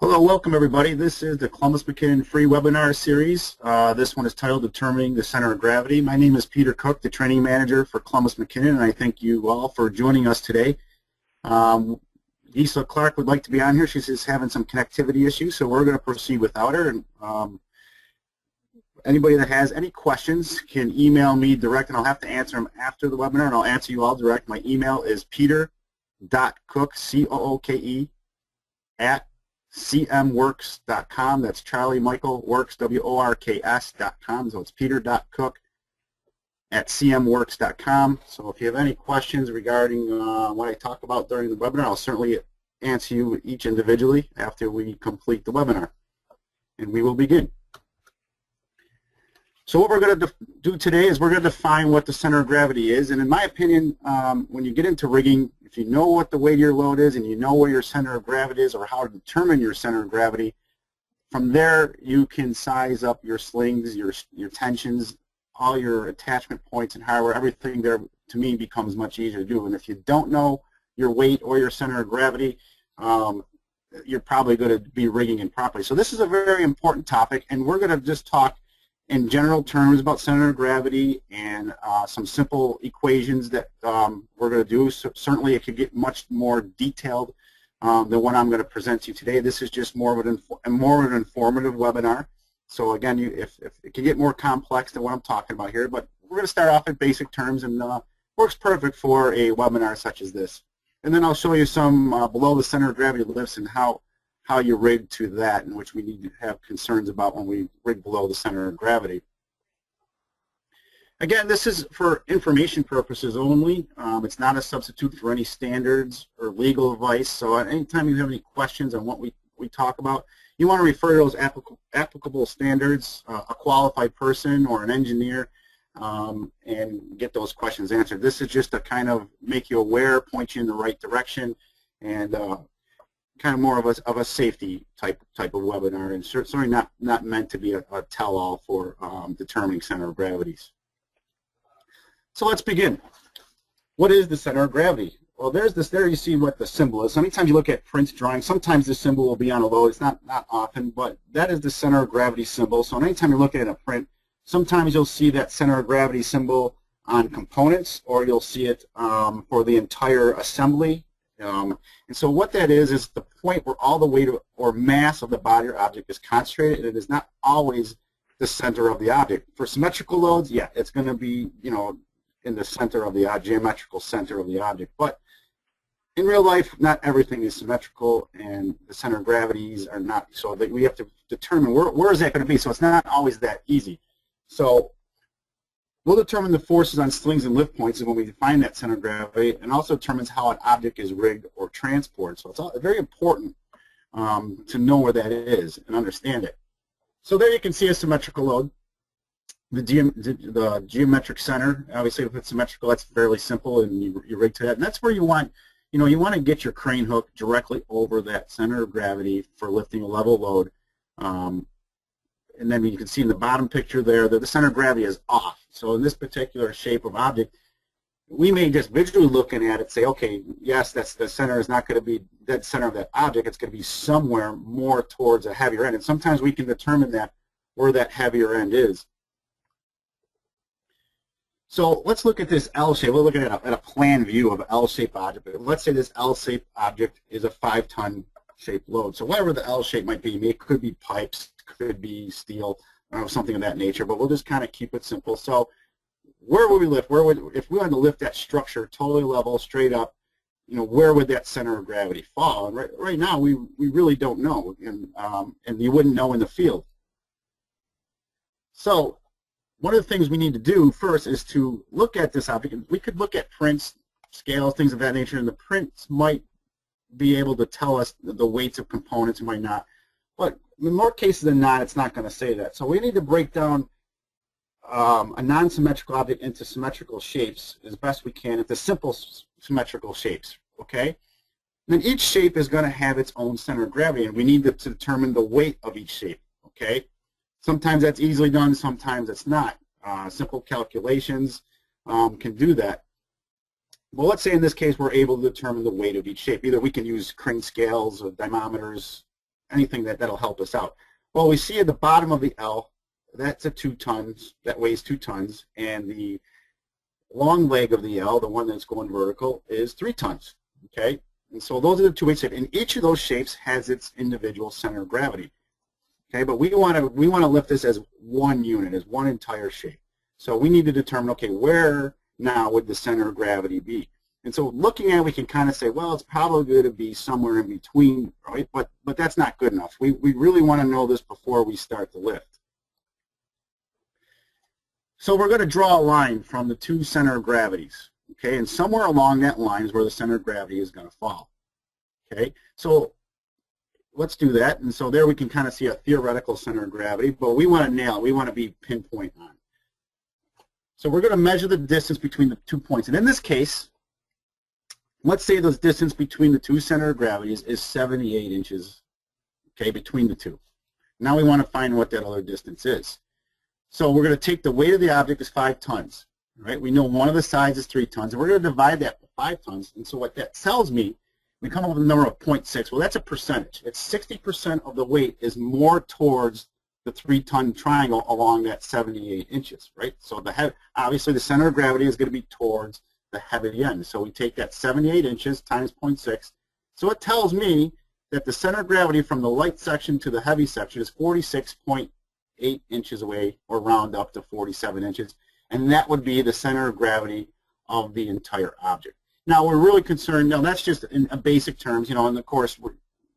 Hello, welcome everybody. This is the Columbus McKinnon free webinar series. This one is titled Determining the Center of Gravity. My name is Peter Cook, the training manager for Columbus McKinnon, and I thank you all for joining us today. Gisela Clark would like to be on here. She's just having some connectivity issues, so we're going to proceed without her. And anybody that has any questions can email me direct, and I'll have to answer them after the webinar, and I'll answer you all direct. My email is peter.cook, C-O-O-K-E, at cmworks.com. That's Charlie Michael Works, W-O-R-K-S.com. So it's peter.cook at cmworks.com. So if you have any questions regarding what I talk about during the webinar, I'll certainly answer you each individually after we complete the webinar. And we will begin. So what we're going to do today is we're going to define what the center of gravity is. And in my opinion, when you get into rigging, if you know what the weight of your load is and you know where your center of gravity is or how to determine your center of gravity, from there you can size up your slings, your tensions, all your attachment points and hardware. Everything there, to me, becomes much easier to do. And if you don't know your weight or your center of gravity, you're probably going to be rigging improperly. So this is a very important topic, and we're going to just talk in general terms about center of gravity and some simple equations that we're going to do. So certainly it could get much more detailed than what I'm going to present to you today. This is just more of an informative webinar. So again, if it can get more complex than what I'm talking about here, but we're going to start off in basic terms, and works perfect for a webinar such as this. And then I'll show you some below the center of gravity lifts and how you rig to that, in which we need to have concerns about when we rig below the center of gravity. Again, this is for information purposes only. It's not a substitute for any standards or legal advice. So anytime you have any questions on what we talk about, you want to refer to those applicable standards, a qualified person or an engineer, and get those questions answered. This is just to kind of make you aware, point you in the right direction, and kind of more of a safety type of webinar, and certainly not meant to be a tell-all for determining center of gravities. So let's begin. What is the center of gravity? Well, there you see what the symbol is. So anytime you look at prints, drawings, sometimes the symbol will be on a load. It's not often, but that is the center of gravity symbol. So anytime you're looking at a print, sometimes you'll see that center of gravity symbol on components, or you'll see it for the entire assembly. And so what that is the point where all the weight or mass of the body or object is concentrated, and it is not always the center of the object. For symmetrical loads, yeah, it's going to be, in the center of the geometrical center of the object. But in real life, not everything is symmetrical, and the center of gravities are not. So that we have to determine where is that going to be. So it's not always that easy. So we'll determine the forces on slings and lift points when we define that center of gravity, and also determines how an object is rigged or transported. So it's very important to know where that is and understand it. So there you can see a symmetrical load. The geometric center, obviously if it's symmetrical, that's fairly simple, and you rig to that. And that's where you want, you want to get your crane hook directly over that center of gravity for lifting a level load. And then you can see in the bottom picture there that the center of gravity is off. So in this particular shape of object, we may just visually looking at it say, okay, yes, that's the center is not going to be dead center of that object. It's going to be somewhere more towards a heavier end. And sometimes we can determine that where that heavier end is. So let's look at this L shape. We're looking at a plan view of an L-shaped object. Let's say this L-shaped object is a 5-ton shaped load. So whatever the L shape might be, it could be pipes, could be steel, something of that nature, but we'll just kind of keep it simple. So where would we lift? If we wanted to lift that structure totally level, straight up, where would that center of gravity fall? And right now we really don't know, and you wouldn't know in the field. So one of the things we need to do first is to look at this object. We could look at prints, scales, things of that nature, and the prints might be able to tell us the weights of components, might not. But in more cases than not, it's not going to say that. So we need to break down a non-symmetrical object into symmetrical shapes as best we can, into simple symmetrical shapes, okay? And then each shape is going to have its own center of gravity, and we need to determine the weight of each shape, okay? Sometimes that's easily done, sometimes it's not. Simple calculations can do that. Well, let's say in this case we're able to determine the weight of each shape. Either we can use crane scales or dynamometers, anything that'll help us out. Well, we see at the bottom of the L, that's a 2 tons, that weighs 2 tons, and the long leg of the L, the one that's going vertical, is 3 tons, okay? And so those are the two weight shapes, and each of those shapes has its individual center of gravity, okay? But we want to lift this as one unit, as one entire shape. So we need to determine, okay, where now would the center of gravity be? And so looking at it, we can kind of say, well, it's probably going to be somewhere in between, right? But that's not good enough. We really want to know this before we start the lift. So we're going to draw a line from the two center of gravities, okay? And somewhere along that line is where the center of gravity is going to fall, okay? So let's do that. And so there we can kind of see a theoretical center of gravity, but we want to nail it. We want to be pinpoint on. So we're going to measure the distance between the 2 points. And in this case, let's say the distance between the two center of gravities is 78 inches, okay, between the two. Now we want to find what that other distance is. So we're going to take the weight of the object is 5 tons, right? We know one of the sides is 3 tons, and we're going to divide that by 5 tons. And so what that tells me, we come up with a number of 0.6. Well, that's a percentage. It's 60% of the weight is more towards the 3-ton triangle along that 78 inches, right? So obviously the center of gravity is going to be towards the heavy end. So we take that 78 inches times 0.6. So it tells me that the center of gravity from the light section to the heavy section is 46.8 inches away, or round up to 47 inches, and that would be the center of gravity of the entire object. Now we're really concerned. Now that's just in basic terms, you know. And of course, we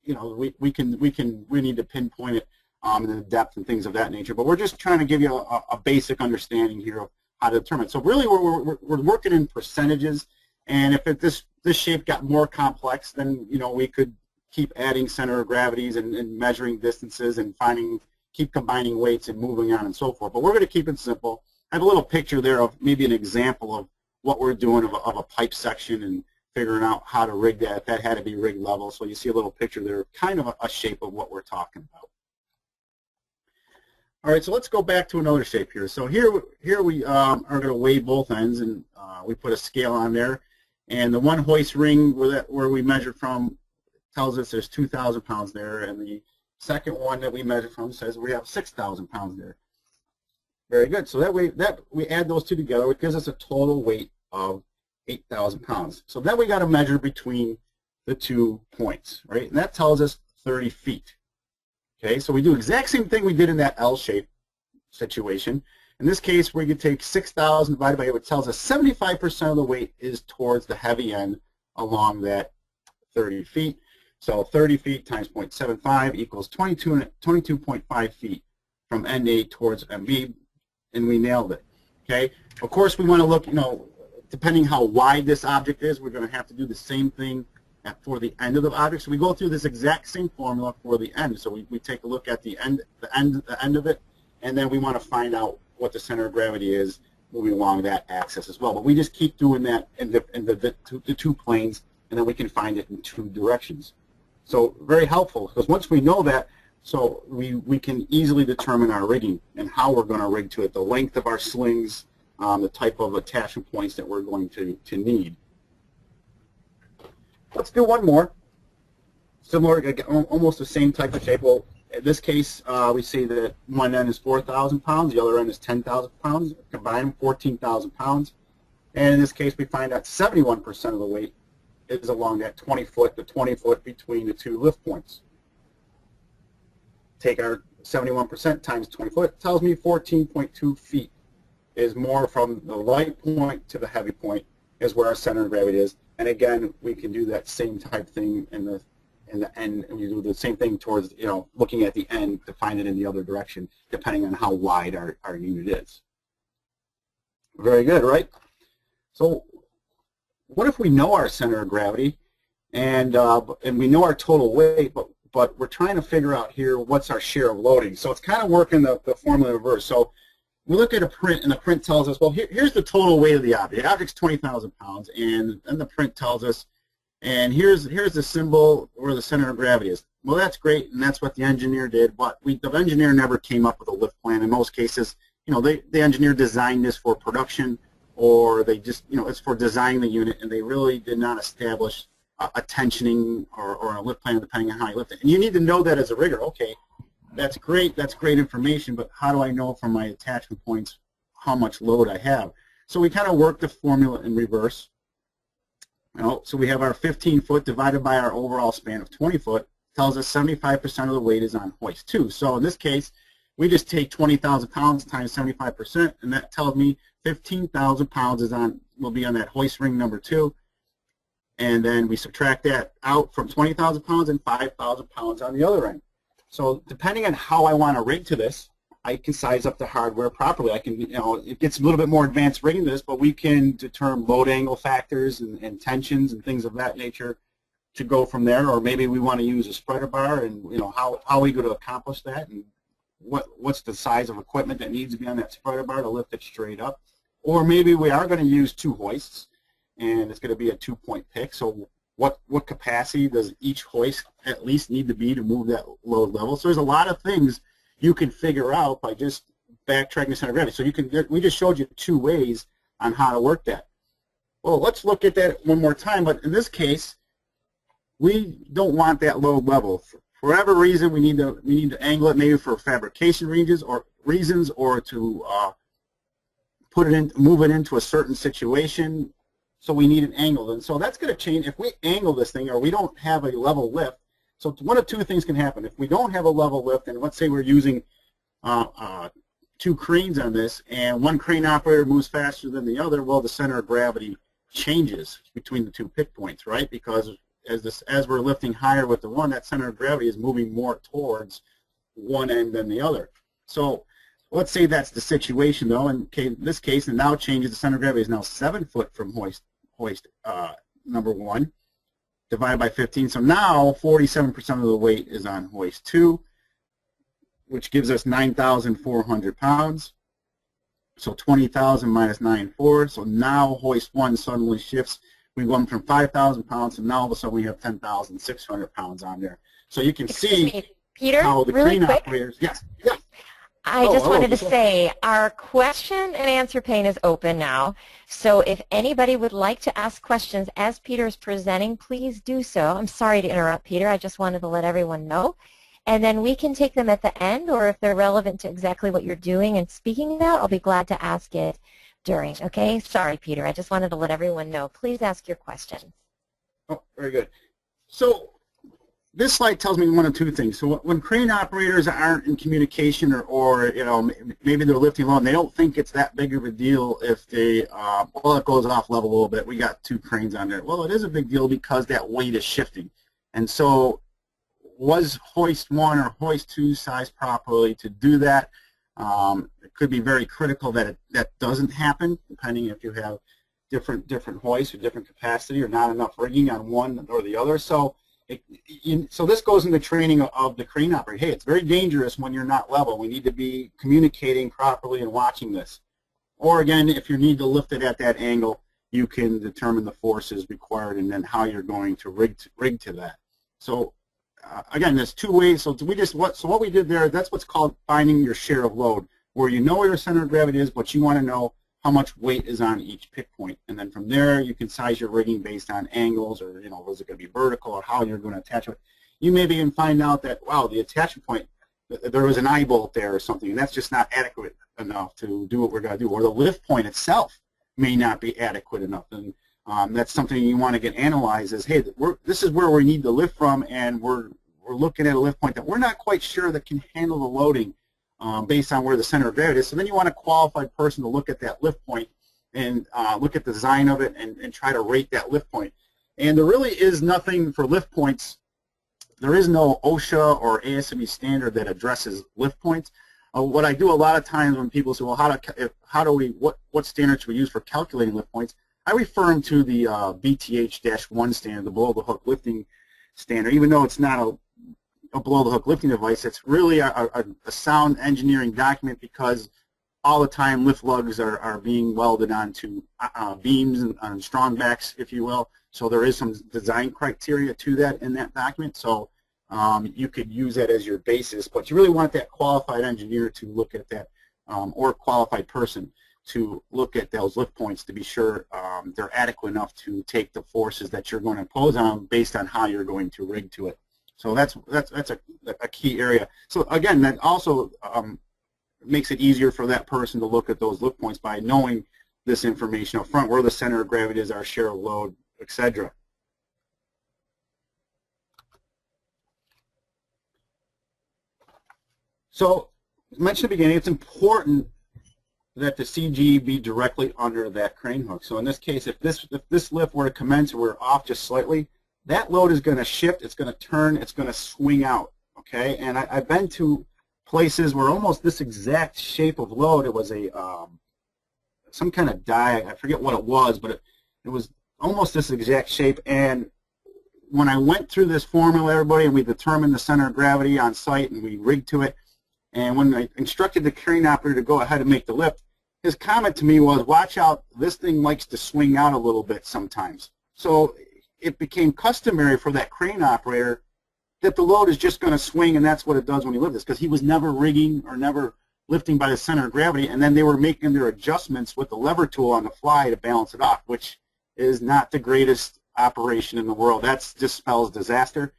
need to pinpoint it in the depth and things of that nature. But we're just trying to give you a basic understanding here of how to determine. So really, we're working in percentages, and if this shape got more complex, then we could keep adding center of gravities and measuring distances and keep combining weights and moving on and so forth. But we're going to keep it simple. I have a little picture there of maybe an example of what we're doing of a pipe section and figuring out how to rig that. If that had to be rig level. So you see a little picture there, kind of a shape of what we're talking about. All right, so let's go back to another shape here. So here we are going to weigh both ends, and we put a scale on there. And the one hoist ring where we measured from tells us there's 2,000 pounds there, and the second one that we measured from says we have 6,000 pounds there. Very good. So that we add those two together, it gives us a total weight of 8,000 pounds. So then we got to measure between the 2 points, right? And that tells us 30 feet. Okay, so we do the exact same thing we did in that L-shaped situation. In this case, we could take 6,000 divided by 8, which tells us 75% of the weight is towards the heavy end along that 30 feet. So 30 feet times 0.75 equals 22.5 feet from end A towards end B, and we nailed it. Okay. Of course, we want to look, depending how wide this object is, we're going to have to do the same thing for the end of the object. So we go through this exact same formula for the end. So we take a look at the end of it, and then we want to find out what the center of gravity is moving along that axis as well. But we just keep doing that in the two planes, and then we can find it in 2 directions. So very helpful, because once we know that, so we can easily determine our rigging and how we're going to rig to it, the length of our slings, the type of attachment points that we're going to need. Let's do one more. Similar, almost the same type of shape. Well, in this case, we see that one end is 4,000 pounds, the other end is 10,000 pounds, combined 14,000 pounds. And in this case, we find that 71% of the weight is along that 20-foot, the 20-foot between the 2 lift points. Take our 71% times 20 foot, tells me 14.2 feet is more from the light point to the heavy point is where our center of gravity is. And again, we can do that same type thing in the end, and we do the same thing towards, looking at the end to find it in the other direction, depending on how wide our unit is. Very good, right? So what if we know our center of gravity and we know our total weight, but we're trying to figure out here what's our share of loading. So it's kind of working the formula in reverse. So we look at a print, and the print tells us, well, here's the total weight of the object. The object's 20,000 pounds, and then the print tells us, and here's the symbol where the center of gravity is. Well, that's great, and that's what the engineer did, but the engineer never came up with a lift plan. In most cases, the engineer designed this for production, or they just, it's for designing the unit, and they really did not establish a tensioning or a lift plan depending on how you lift it. And you need to know that as a rigger. Okay, that's great information, but how do I know from my attachment points how much load I have? So we kind of work the formula in reverse. So we have our 15 foot divided by our overall span of 20 foot, tells us 75% of the weight is on hoist 2. So in this case, we just take 20,000 pounds times 75%, and that tells me 15,000 pounds will be on that hoist ring number 2. And then we subtract that out from 20,000 pounds and 5,000 pounds on the other end. So depending on how I want to rig to this, I can size up the hardware properly. I can, it gets a little bit more advanced rigging to this, but we can determine load angle factors and tensions and things of that nature to go from there. Or maybe we want to use a spreader bar, and how are we going to accomplish that, and what's the size of equipment that needs to be on that spreader bar to lift it straight up. Or maybe we are going to use 2 hoists, and it's going to be a 2-point pick. So what capacity does each hoist at least need to be to move that load level? So there's a lot of things you can figure out by just backtracking the center of gravity. So we just showed you 2 ways on how to work that. Well, let's look at that one more time. But in this case, we don't want that load level. For whatever reason, we need to angle it, maybe for fabrication reasons, or to move it into a certain situation. So we need an angle, and so that's going to change if we angle this thing, or we don't have a level lift. So one of 2 things can happen. If we don't have a level lift, and let's say we're using 2 cranes on this, and one crane operator moves faster than the other, well, the center of gravity changes between the 2 pick points, right? Because as we're lifting higher with the one, that center of gravity is moving more towards one end than the other. So let's say that's the situation, though. In this case, it now changes. The center of gravity is now 7 foot from hoist number 1, divided by 15. So now 47% of the weight is on hoist 2, which gives us 9,400 pounds. So 20,000 minus 9,400. So now hoist 1 suddenly shifts. We went from 5,000 pounds, and now all of a sudden we have 10,600 pounds on there. So you can see Peter, how the really crane quick. operators. Yes. Yes. I just wanted to say our question and answer pane is open now. So if anybody would like to ask questions as Peter is presenting, please do so. I'm sorry to interrupt, Peter. I just wanted to let everyone know. And then we can take them at the end, or if they're relevant to exactly what you're doing and speaking about, I'll be glad to ask it during. Okay? Sorry, Peter. I just wanted to let everyone know. Please ask your questions. Oh, very good. So this slide tells me one of 2 things. So when crane operators aren't in communication, or maybe they're lifting low and they don't think it's that big of a deal if it goes off level a little bit. We got 2 cranes on there. Well, it is a big deal because that weight is shifting. And so was hoist 1 or hoist 2 sized properly to do that? It could be very critical that that doesn't happen, depending if you have different hoists or different capacity or not enough rigging on one or the other. So so this goes into training of the crane operator. Hey, it's very dangerous when you're not level. We need to be communicating properly and watching this. Or again, if you need to lift it at that angle, you can determine the forces required and then how you're going to rig to that. So again, there's 2 ways. So what we did there, that's what's called finding your share of load, where you know where your center of gravity is, but you want to know how much weight is on each pick point. And then from there, you can size your rigging based on angles, or, is it going to be vertical, or how you're going to attach it. You maybe even find out that, wow, the attachment point, there was an eye bolt there or something, and that's just not adequate enough to do what we're going to do. Or the lift point itself may not be adequate enough. And that's something you want to get analyzed as, hey, this is where we need to lift from, and we're looking at a lift point that we're not quite sure that can handle the loading based on where the center of gravity is. So then you want a qualified person to look at that lift point and look at the design of it and try to rate that lift point. And there really is nothing for lift points. There is no OSHA or ASME standard that addresses lift points. What I do a lot of times when people say, well, what standard should we use for calculating lift points? I refer them to the BTH-1 standard, the below the hook lifting standard. Even though it's not a below the hook lifting device, it's really a sound engineering document, because all the time lift lugs are being welded onto beams and strong backs, if you will. So there is some design criteria to that in that document. So you could use that as your basis, but you really want that qualified engineer to look at that, or qualified person. to look at those lift points to be sure they're adequate enough to take the forces that you're going to impose on them based on how you're going to rig to it. So that's a key area. So again, that also makes it easier for that person to look at those lift points by knowing this information up front, where the center of gravity is, our share of load, etc. So, as mentioned at the beginning, it's important that the CG be directly under that crane hook. So in this case, if this lift were to commence and we're off just slightly, that load is going to shift, it's going to turn, it's going to swing out. Okay, and I've been to places where almost this exact shape of load, it was a some kind of die, I forget what it was, but it was almost this exact shape. And when I went through this formula, everybody, and we determined the center of gravity on site and we rigged to it, and when I instructed the crane operator to go ahead and make the lift, his comment to me was, watch out, this thing likes to swing out a little bit sometimes. So it became customary for that crane operator that the load is just going to swing, and that's what it does when you lift this, because he was never rigging or never lifting by the center of gravity, and then they were making their adjustments with the lever tool on the fly to balance it off, which is not the greatest operation in the world. That just spells disaster.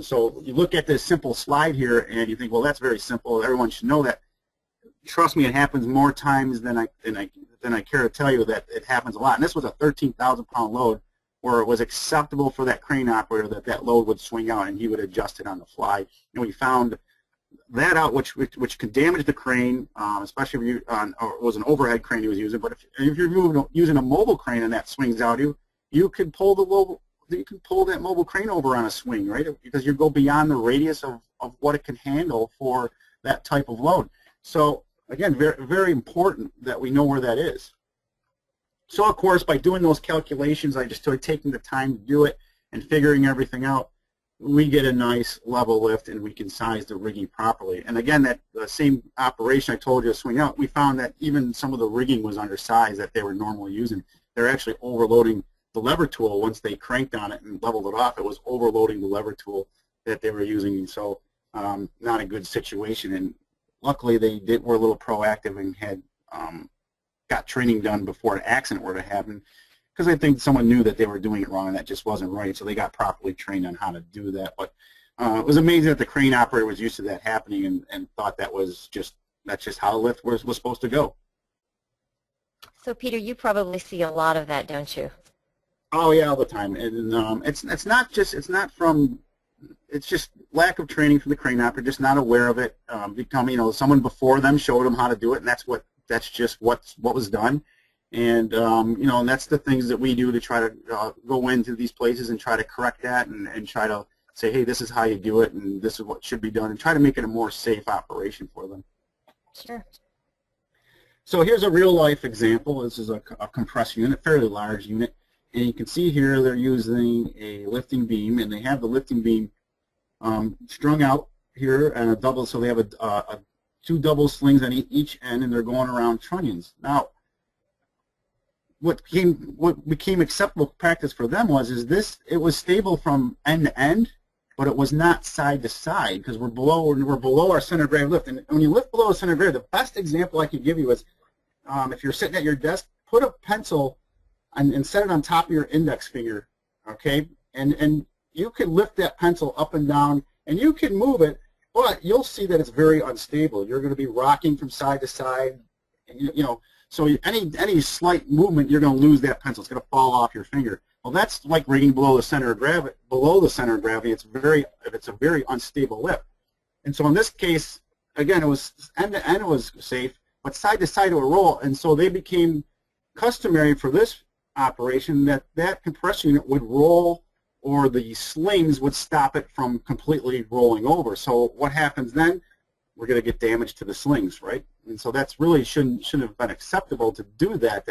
So you look at this simple slide here and you think, well, that's very simple. Everyone should know that. Trust me, it happens more times than I care to tell you that it happens a lot. And this was a 13,000-pound load where it was acceptable for that crane operator that that load would swing out and he would adjust it on the fly. And we found that out, which could damage the crane, especially if or it was an overhead crane he was using. But if you're using a mobile crane and that swings out, you could pull that mobile crane over on a swing, right? Because you go beyond the radius of what it can handle for that type of load. So again, very, very important that we know where that is. So of course, by doing those calculations, I just started taking the time to do it and figuring everything out, we get a nice level lift and we can size the rigging properly. And again, that the same operation I told you to swing out, we found that even some of the rigging was undersized that they were normally using. They're actually overloading the lever tool. Once they cranked on it and leveled it off, it was overloading the lever tool that they were using. So not a good situation. And luckily they were a little proactive and had got training done before an accident were to happen, because I think someone knew that they were doing it wrong and that just wasn't right, so they got properly trained on how to do that. But it was amazing that the crane operator was used to that happening and thought that's just how the lift was supposed to go. So Peter, you probably see a lot of that, don't you? Oh yeah, all the time. And it's just lack of training from the crane operator, just not aware of it. Someone before them showed them how to do it, and that's just what was done. And and that's the things that we do to try to go into these places and try to correct that and try to say, hey, this is how you do it, and this is what should be done, and try to make it a more safe operation for them. Sure. So here's a real-life example. This is a compressor unit, fairly large unit, and you can see here they're using a lifting beam, and they have the lifting beam strung out here and a double, so they have two double slings on each end, and they're going around trunnions. Now, what became acceptable practice for them was it was stable from end to end, but it was not side to side, because we're below our center of gravity lift. And when you lift below the center of gravity, the best example I could give you is if you're sitting at your desk, put a pencil and set it on top of your index finger, okay? And you can lift that pencil up and down, and you can move it, but you'll see that it's very unstable. You're going to be rocking from side to side, so any slight movement, you're going to lose that pencil. It's going to fall off your finger. Well, that's like rigging below the center of gravity. Below the center of gravity, it's a very unstable lift. And so in this case, again, it was end to end, it was safe, but side to side it would roll. And so they became customary for this operation that compressor unit would roll, or the slings would stop it from completely rolling over. So what happens then? We're going to get damage to the slings, right? And so that's really shouldn't have been acceptable to do that.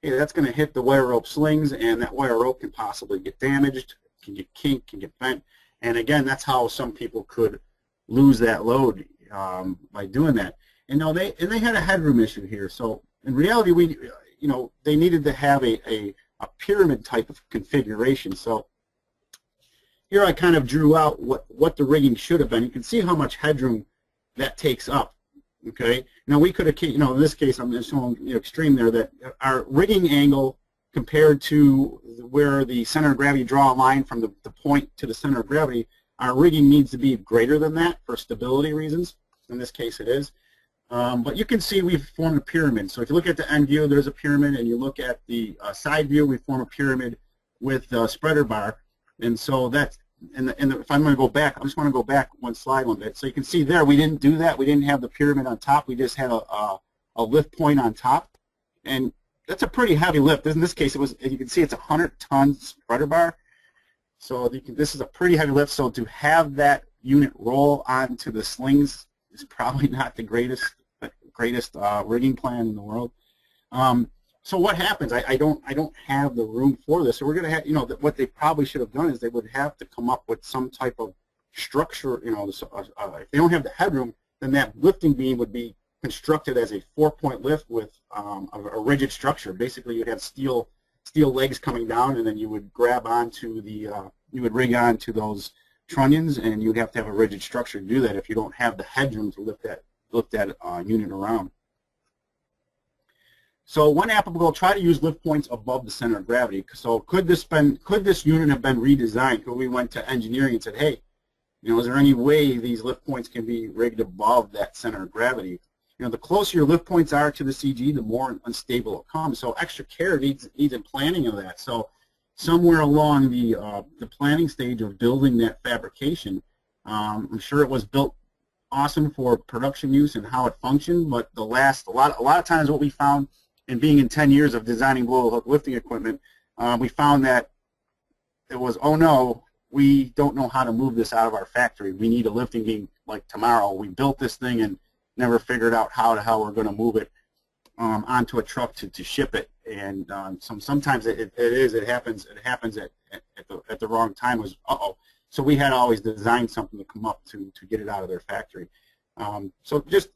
Hey, that's going to hit the wire rope slings, and that wire rope can possibly get damaged, can get kinked, can get bent. And again, that's how some people could lose that load by doing that. And they had a headroom issue here. So in reality, they needed to have a pyramid type of configuration. So here I kind of drew out what the rigging should have been. You can see how much headroom that takes up. Okay. Now we could have, in this case, I'm just showing extreme there, that our rigging angle compared to where the center of gravity, draw a line from the point to the center of gravity, our rigging needs to be greater than that for stability reasons. In this case, it is. But you can see we've formed a pyramid. So if you look at the end view, there's a pyramid, and you look at the side view, we form a pyramid with a spreader bar. And so that's, if I'm going to go back, I just want to go back one slide one bit. So you can see there, we didn't do that. We didn't have the pyramid on top. We just had a lift point on top. And that's a pretty heavy lift. In this case, it was, you can see it's a 100-ton spreader bar. So this is a pretty heavy lift. So to have that unit roll onto the slings is probably not the greatest rigging plan in the world. So what happens? I don't have the room for this. So we're going to have, what they probably should have done is they would have to come up with some type of structure. If they don't have the headroom, then that lifting beam would be constructed as a 4-point lift with a rigid structure. Basically, you'd have steel legs coming down, and then you would grab onto the, you would rig onto those trunnions, and you'd have to have a rigid structure to do that if you don't have the headroom to lift that unit around. So when applicable, try to use lift points above the center of gravity. So could this unit have been redesigned? Could we went to engineering and said, hey, is there any way these lift points can be rigged above that center of gravity? The closer your lift points are to the CG, the more unstable it comes. So extra care needs in planning of that. So somewhere along the planning stage of building that fabrication, I'm sure it was built awesome for production use and how it functioned, but a lot of times what we found in being in 10 years of designing blow hook lifting equipment, we found that it was, oh no, we don't know how to move this out of our factory. We need a lifting beam like tomorrow. We built this thing and never figured out how we're going to move it onto a truck to ship it. And sometimes it happens at the wrong time. Was so we had always designed something to come up to get it out of their factory. So just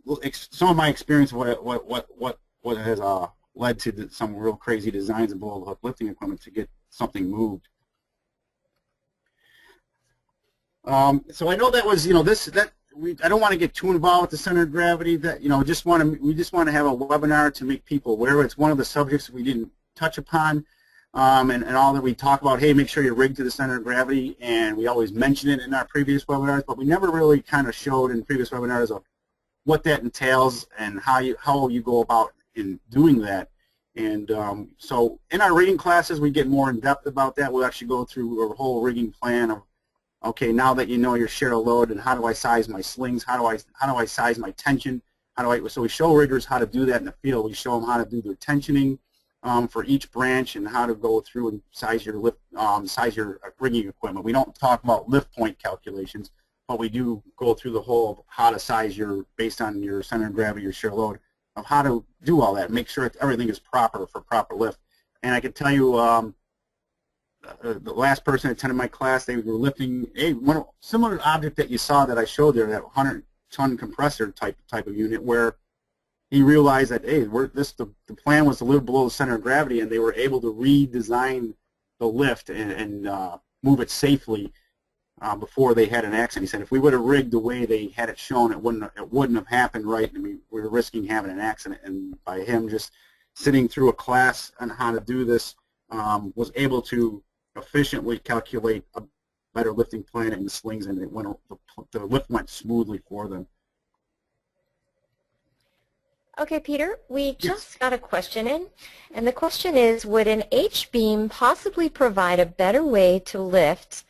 some of my experience what has led to some real crazy designs of blow hook lifting equipment to get something moved. So I know that was I don't want to get too involved with the center of gravity. That we just want to have a webinar to make people aware. It's one of the subjects we didn't touch upon, and all that we talk about. Hey, make sure you're rigged to the center of gravity, and we always mention it in our previous webinars, but we never really kind of showed in previous webinars of what that entails and how you go about in doing that. And so in our rigging classes, we get more in depth about that. We'll actually go through a whole rigging plan of, okay, now that you know your share of load, and how do I size my slings? How do I size my tension? So we show riggers how to do that in the field. We show them how to do their tensioning for each branch and how to go through and size your rigging equipment. We don't talk about lift point calculations, but we do go through the whole how to size based on your center of gravity, your share of load, of how to do all that, make sure everything is proper for proper lift. And I can tell you, the last person that attended my class, they were lifting a similar object that you saw that I showed there, that 100-ton compressor type of unit, where he realized that, hey, the plan was to live below the center of gravity, and they were able to redesign the lift and move it safely before they had an accident. He said if we would have rigged the way they had it shown, it wouldn't have happened right, and we were risking having an accident. And by him just sitting through a class on how to do this, was able to efficiently calculate a better lifting plan in the slings, and the lift went smoothly for them. Okay, Peter, we just got a question in, and the question is, would an H-beam possibly provide a better way to lift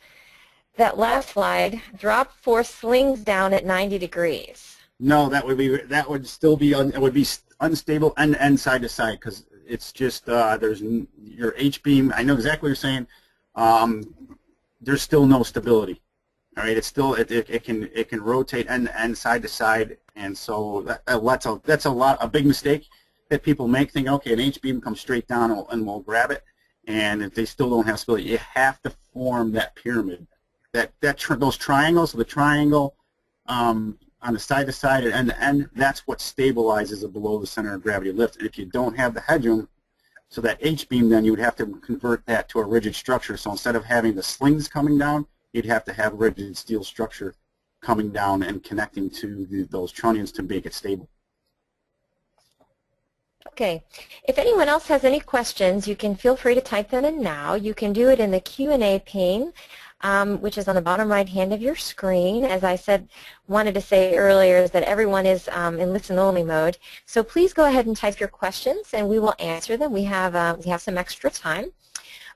that last slide, drop 4 slings down at 90 degrees? No, that would still be it would be unstable and side to side, because it's just there's your H-beam. I know exactly what you're saying. There's still no stability. All right, it's still it can rotate end side to side, and so that's a big mistake that people make. Think, okay, an H-beam comes straight down and we'll grab it, and if they still don't have stability, you have to form that pyramid, those triangles. So the triangle on the side to side and the end, that's what stabilizes a below the center of gravity lift. And if you don't have the headroom, so that H-beam, then you would have to convert that to a rigid structure. So instead of having the slings coming down, you'd have to have rigid steel structure coming down and connecting to those trunnions to make it stable. Okay. If anyone else has any questions, you can feel free to type them in now. You can do it in the Q&A pane, which is on the bottom right hand of your screen. As I wanted to say earlier, is that everyone is in listen-only mode. So please go ahead and type your questions, and we will answer them. We have some extra time.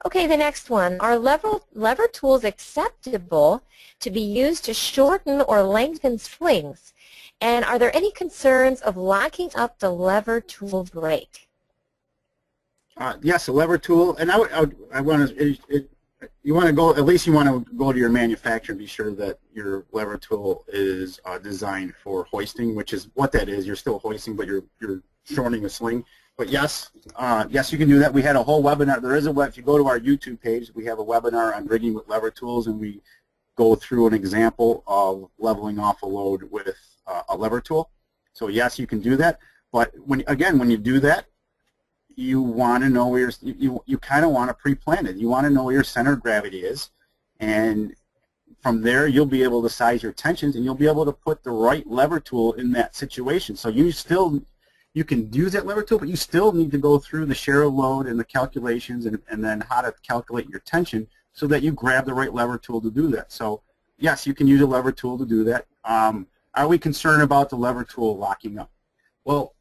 Okay, the next one. Are lever tools acceptable to be used to shorten or lengthen slings? And are there any concerns of locking up the lever tool brake? Yes, a lever tool, and I want to. You want to go, at least you want to go to your manufacturer and be sure that your lever tool is designed for hoisting, which is what that is. You're still hoisting, but you're shortening a sling. But yes, yes, you can do that. We had a whole webinar. There is if you go to our YouTube page, we have a webinar on rigging with lever tools, and we go through an example of leveling off a load with a lever tool. So yes, you can do that. But when you do that, you want to know where you kind of want to pre-plan it. You want to know where your center of gravity is, and from there you'll be able to size your tensions, and you'll be able to put the right lever tool in that situation. So you can use that lever tool, but you still need to go through the share of load and the calculations, and then how to calculate your tension so that you grab the right lever tool to do that. So yes, you can use a lever tool to do that. Are we concerned about the lever tool locking up? Well,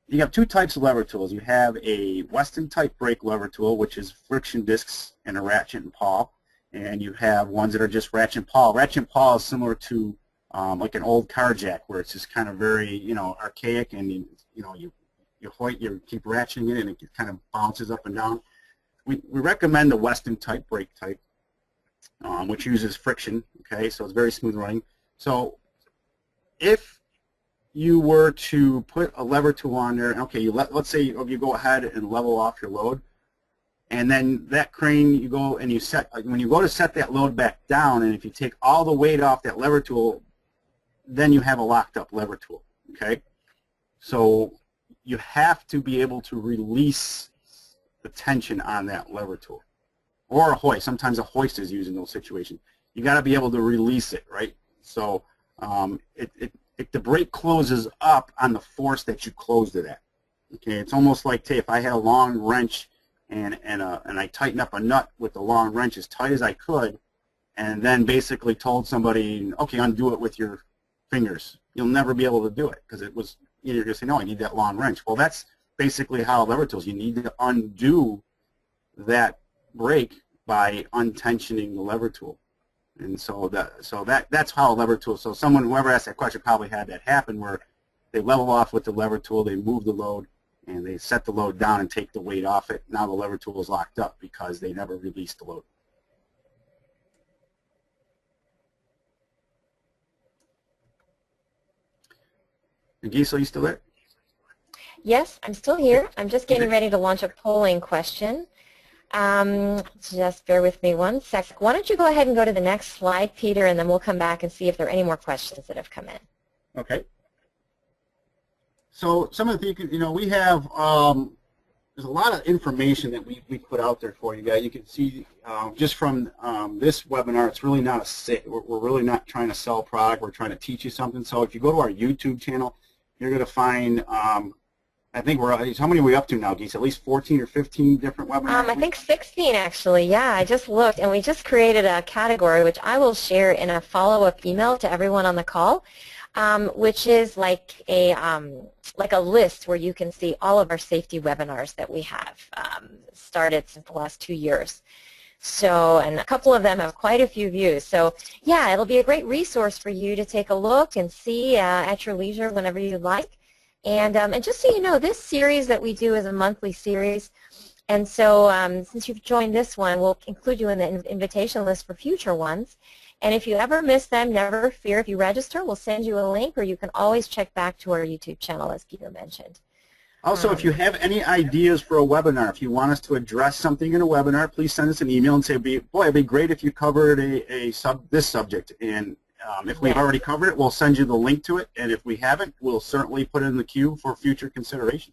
you have two types of lever tools. You have a Weston type brake lever tool, which is friction discs and a ratchet and pawl, and you have ones that are just ratchet and pawl. Ratchet and pawl is similar to like an old car jack, where it's just kind of very archaic, and you keep ratcheting it and it kind of bounces up and down. We recommend the Weston type brake type, which uses friction. Okay, so it's very smooth running. So if you were to put a lever tool on there, okay, let's say you go ahead and level off your load, and then that crane you go and you set, when you go to set that load back down, and if you take all the weight off that lever tool, then you have a locked up lever tool. Okay, so you have to be able to release the tension on that lever tool, or a hoist. Sometimes a hoist is used in those situations. You got to be able to release it, right? So the brake closes up on the force that you closed it at. Okay, it's almost like, if I had a long wrench and I tighten up a nut with the long wrench as tight as I could, and then basically told somebody, okay, undo it with your fingers. You'll never be able to do it, because you're going to say, no, I need that long wrench. Well, that's basically how lever tools. You need to undo that brake by untensioning the lever tool. And so that's how a lever tool. So whoever asked that question probably had that happen, where they level off with the lever tool, they move the load, and they set the load down and take the weight off it. Now the lever tool is locked up because they never released the load. And Gisela, you still there? Yes, I'm still here. I'm just getting ready to launch a polling question. Just bear with me one sec. Why don't you go ahead and go to the next slide, Peter, and then we'll come back and see if there are any more questions that have come in. Okay. So some of the things, we have, there's a lot of information that we put out there for you guys. You can see just from this webinar, it's really not we're really not trying to sell product. We're trying to teach you something. So if you go to our YouTube channel, you're going to find, I think how many are we up to now, Geese? At least 14 or 15 different webinars? I think 16 actually, yeah. I just looked, and we just created a category, which I will share in a follow-up email to everyone on the call, which is like a list where you can see all of our safety webinars that we have started since the last 2 years. So, and a couple of them have quite a few views. So, yeah, it'll be a great resource for you to take a look and see at your leisure whenever you'd like. And just so you know, this series that we do is a monthly series. And so since you've joined this one, we'll include you in the invitation list for future ones. And if you ever miss them, never fear. If you register, we'll send you a link, or you can always check back to our YouTube channel, as Peter mentioned. Also, if you have any ideas for a webinar, if you want us to address something in a webinar, please send us an email and say, boy, it'd be great if you covered this subject. And if we've already covered it, we'll send you the link to it. And if we haven't, we'll certainly put it in the queue for future consideration.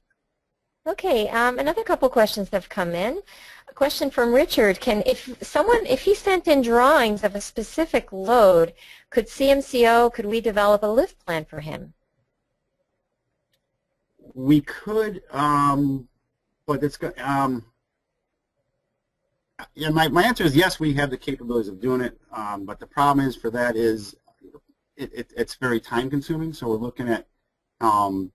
Okay, another couple questions have come in. A question from Richard: if he sent in drawings of a specific load, could we develop a lift plan for him? We could, but it's got. Yeah, my answer is yes. We have the capabilities of doing it, but the problem is for that is it's very time consuming. So we're looking at time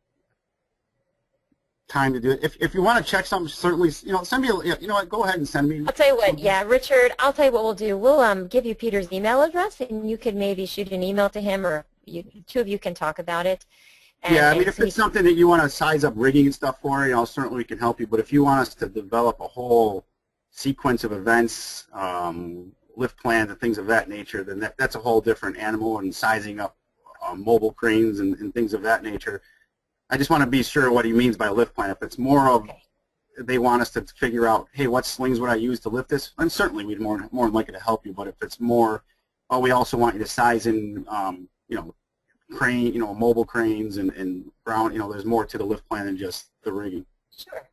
to do it. If you want to check something, certainly, send me. What, go ahead and send me. I'll tell you what. Yeah, Richard. I'll tell you what we'll do. We'll give you Peter's email address, and you could maybe shoot an email to him, or two of you can talk about it. Yeah, I mean, if it's something that you want to size up rigging and stuff for, certainly we can help you. But if you want us to develop a whole sequence of events, lift plans, and things of that nature, then that's a whole different animal, and sizing up mobile cranes and things of that nature. I just want to be sure what he means by lift plan. If it's more of they want us to figure out, hey, what slings would I use to lift this, then certainly we'd more than likely to help you. But if it's more, oh, we also want you to size in, crane, mobile cranes and ground, there's more to the lift plan than just the rigging. Sure.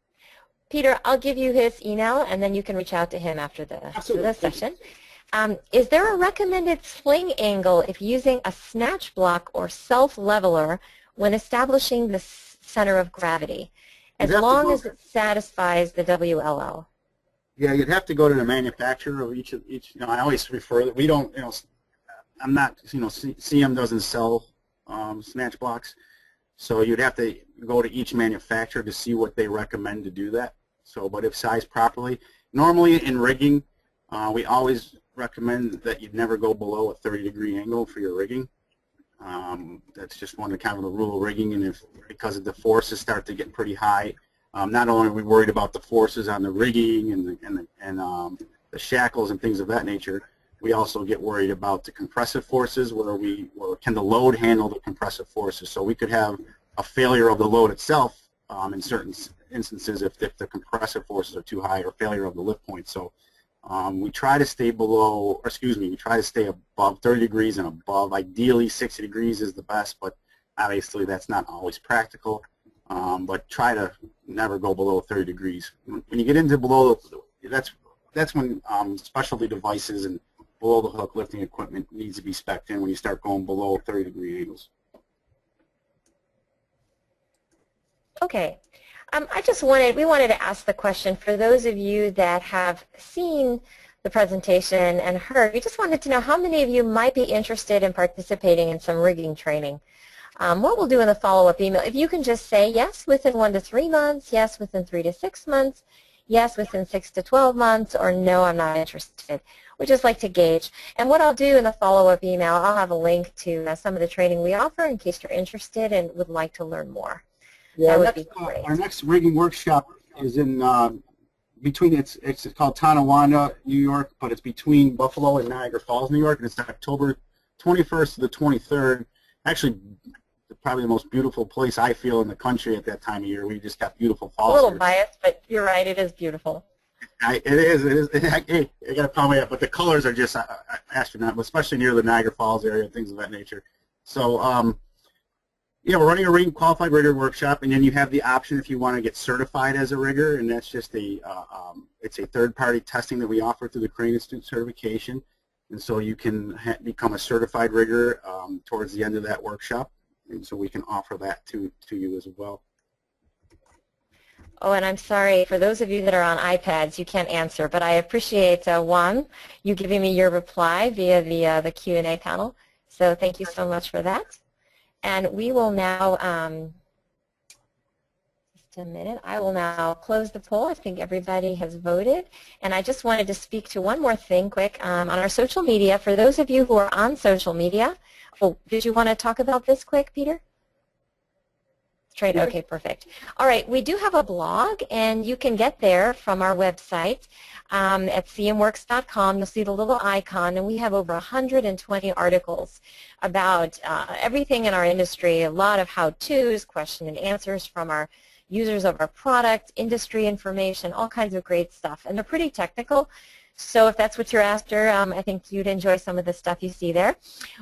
Peter, I'll give you his email, and then you can reach out to him after the session. Is there a recommended sling angle if using a snatch block or self-leveler when establishing the center of gravity, as long as it satisfies the WLL? Yeah, you'd have to go to the manufacturer of each. I always refer that we don't. I'm not. CM doesn't sell snatch blocks, so you'd have to go to each manufacturer to see what they recommend to do that. So, but if sized properly, normally in rigging, we always recommend that you never go below a 30-degree angle for your rigging. That's just one of the rule of rigging, and because the forces start to get pretty high, not only are we worried about the forces on the rigging and the shackles and things of that nature, we also get worried about the compressive forces, where can the load handle the compressive forces. So we could have a failure of the load itself in certain instances if the compressive forces are too high, or failure of the lift point. So we try to stay we try to stay above 30 degrees and above. Ideally 60 degrees is the best, but obviously that's not always practical. But try to never go below 30 degrees. When you get into below, that's when specialty devices and below the hook lifting equipment needs to be spec'd in when you start going below 30-degree angles. Okay. We wanted to ask the question for those of you that have seen the presentation and heard. We just wanted to know how many of you might be interested in participating in some rigging training. What we'll do in the follow-up email, if you can just say yes within 1 to 3 months, yes within 3 to 6 months, yes within 6 to 12 months, or no, I'm not interested. We just like to gauge. And what I'll do in the follow-up email, I'll have a link to some of the training we offer in case you're interested and would like to learn more. Yeah, our next rigging workshop is in between. It's called Tonawanda, New York, but it's between Buffalo and Niagara Falls, New York, and it's October 21st to the 23rd. Actually, probably the most beautiful place I feel in the country at that time of year. We just got beautiful falls. A little biased, but you're right. It is beautiful. It is. Hey, I got to comment that, but the colors are just astronomical, especially near the Niagara Falls area, things of that nature. So. Yeah, we're running a rigging qualified rigger workshop, and then you have the option if you want to get certified as a rigger, and that's just it's a third-party testing that we offer through the Crane Institute certification, and so you can become a certified rigger towards the end of that workshop, and so we can offer that to you as well. Oh, and I'm sorry, for those of you that are on iPads, you can't answer, but I appreciate, Juan, you giving me your reply via the Q&A panel, so thank you so much for that. And we will now, just a minute, I will now close the poll. I think everybody has voted. And I just wanted to speak to one more thing quick on our social media. For those of you who are on social media, did you want to talk about this quick, Peter? Straight, okay, perfect. All right, we do have a blog, and you can get there from our website at cmworks.com. You'll see the little icon, and we have over 120 articles about everything in our industry, a lot of how-tos, question and answers from our users of our product, industry information, all kinds of great stuff, and they're pretty technical. So if that's what you're after, I think you'd enjoy some of the stuff you see there.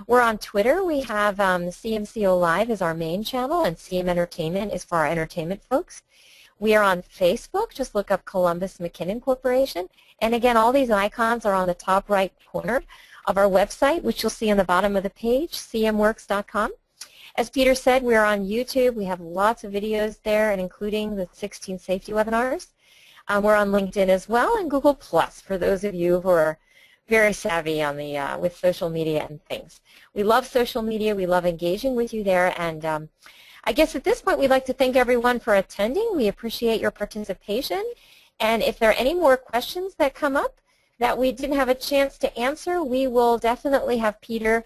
We're on Twitter. We have CMCO Live is our main channel, and CM Entertainment is for our entertainment folks. We are on Facebook. Just look up Columbus McKinnon Corporation. And again, all these icons are on the top right corner of our website, which you'll see on the bottom of the page, cmworks.com. As Peter said, we're on YouTube. We have lots of videos there, and including the 16 safety webinars. We're on LinkedIn as well, and Google Plus for those of you who are very savvy on the with social media and things. We love social media. We love engaging with you there, and I guess at this point we'd like to thank everyone for attending. We appreciate your participation, and if there are any more questions that come up that we didn't have a chance to answer, we will definitely have Peter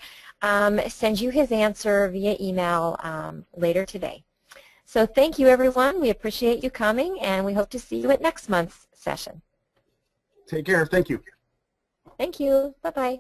send you his answer via email later today. So thank you, everyone. We appreciate you coming, and we hope to see you at next month's session. Take care. Thank you. Thank you. Bye-bye.